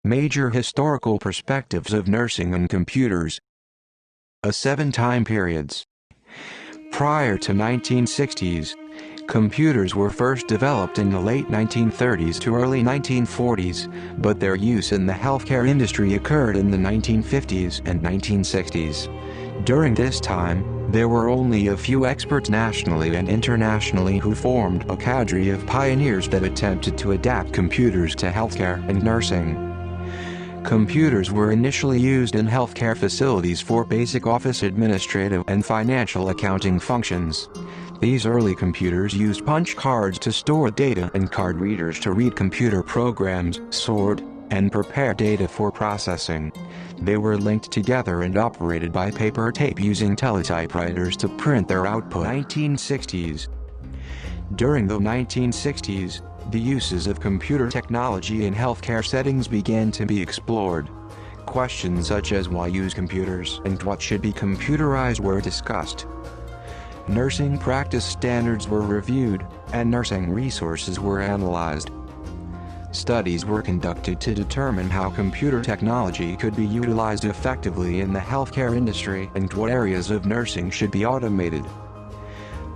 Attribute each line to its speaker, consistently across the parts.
Speaker 1: Major historical perspectives of nursing and computers. 7 time periods. Prior to 1960s, computers were first developed in the late 1930s to early 1940s, but their use in the healthcare industry occurred in the 1950s and 1960s. During this time, there were only a few experts nationally and internationally who formed a cadre of pioneers that attempted to adapt computers to healthcare and nursing. Computers were initially used in healthcare facilities for basic office administrative and financial accounting functions. These early computers used punch cards to store data and card readers to read computer programs, sort, and prepare data for processing. They were linked together and operated by paper tape using teletypewriters to print their output. 1960s. During the 1960s, the uses of computer technology in healthcare settings began to be explored. Questions such as why use computers and what should be computerized were discussed. Nursing practice standards were reviewed, and nursing resources were analyzed. Studies were conducted to determine how computer technology could be utilized effectively in the healthcare industry and what areas of nursing should be automated.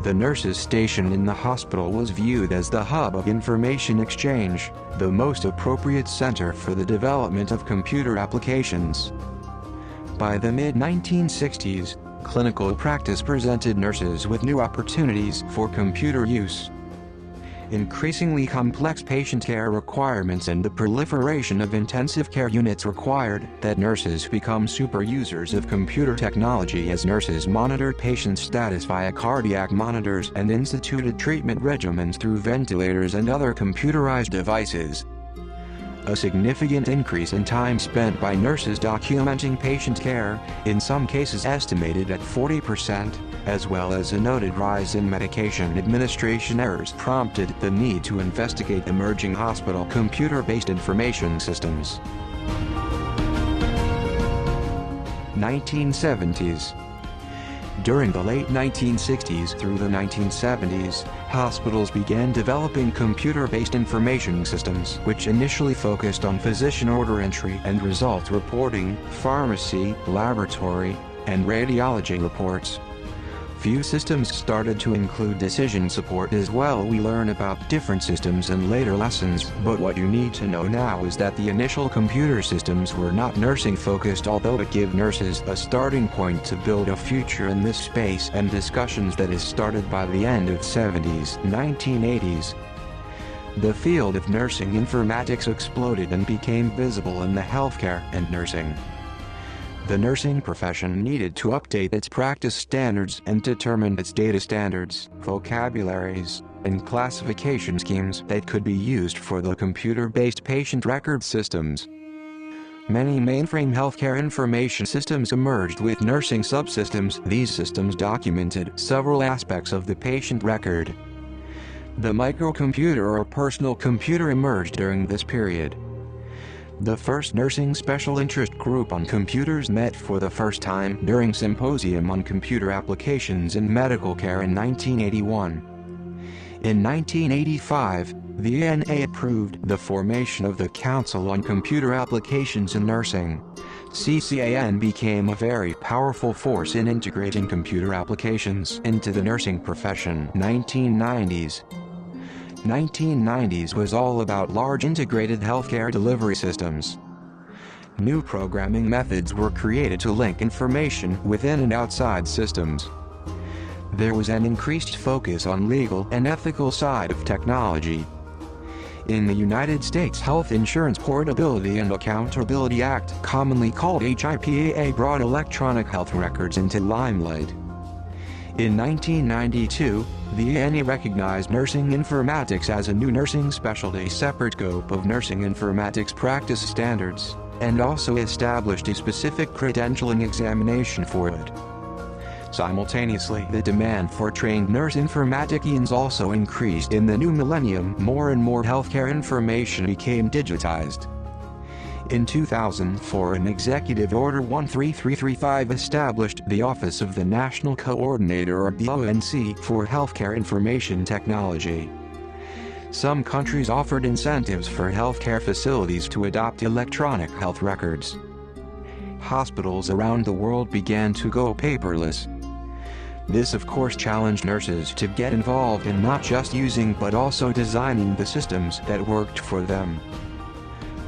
Speaker 1: The nurse's station in the hospital was viewed as the hub of information exchange, the most appropriate center for the development of computer applications. By the mid-1960s, clinical practice presented nurses with new opportunities for computer use. Increasingly complex patient care requirements and the proliferation of intensive care units required that nurses become super users of computer technology as nurses monitored patient status via cardiac monitors and instituted treatment regimens through ventilators and other computerized devices. A significant increase in time spent by nurses documenting patient care, in some cases estimated at 40%, as well as a noted rise in medication administration errors prompted the need to investigate emerging hospital computer-based information systems. 1970s. During the late 1960s through the 1970s, hospitals began developing computer-based information systems which initially focused on physician order entry and result reporting, pharmacy, laboratory, and radiology reports. Few systems started to include decision support as well. We learn about different systems in later lessons, but what you need to know now is that the initial computer systems were not nursing focused, although it gave nurses a starting point to build a future in this space and discussions that is started by the end of 70s, 1980s. The field of nursing informatics exploded and became visible in the healthcare and nursing. The nursing profession needed to update its practice standards and determine its data standards, vocabularies, and classification schemes that could be used for the computer-based patient record systems. Many mainframe healthcare information systems emerged with nursing subsystems. These systems documented several aspects of the patient record. The microcomputer or personal computer emerged during this period. The first nursing special interest group on computers met for the first time during Symposium on Computer Applications in Medical Care in 1981. In 1985, the ANA approved the formation of the Council on Computer Applications in Nursing. CCAN became a very powerful force in integrating computer applications into the nursing profession. 1990s. 1990s was all about large integrated healthcare delivery systems. New programming methods were created to link information within and outside systems. There was an increased focus on legal and ethical side of technology. In the United States, Health Insurance Portability and Accountability Act, commonly called HIPAA, brought electronic health records into limelight. In 1992, the ANA recognized nursing informatics as a new nursing specialty separate scope of nursing informatics practice standards, and also established a specific credentialing examination for it. Simultaneously, the demand for trained nurse informaticians also increased. In the new millennium, more and more healthcare information became digitized. In 2004, an Executive Order 13335 established the Office of the National Coordinator, or the ONC, for Healthcare Information Technology. Some countries offered incentives for healthcare facilities to adopt electronic health records. Hospitals around the world began to go paperless. This of course challenged nurses to get involved in not just using but also designing the systems that worked for them.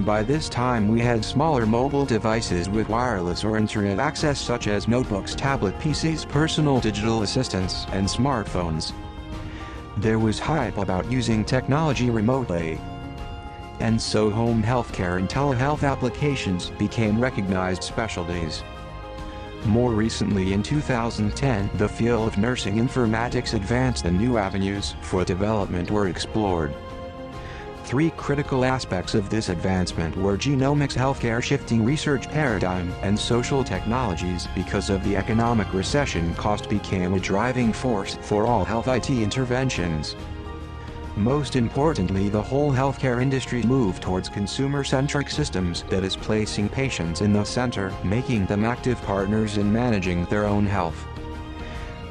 Speaker 1: By this time we had smaller mobile devices with wireless or internet access such as notebooks, tablet PCs, personal digital assistants, and smartphones. There was hype about using technology remotely. And so home healthcare and telehealth applications became recognized specialties. More recently in 2010, the field of nursing informatics advanced and new avenues for development were explored. Three critical aspects of this advancement were genomics, healthcare shifting research paradigm, and social technologies. Because of the economic recession, cost became a driving force for all health IT interventions. Most importantly, the whole healthcare industry moved towards consumer-centric systems, that is, placing patients in the center, making them active partners in managing their own health.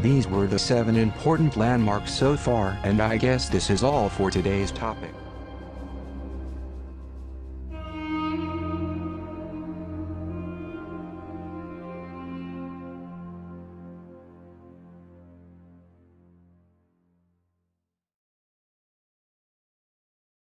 Speaker 1: These were the 7 important landmarks so far, and I guess this is all for today's topic.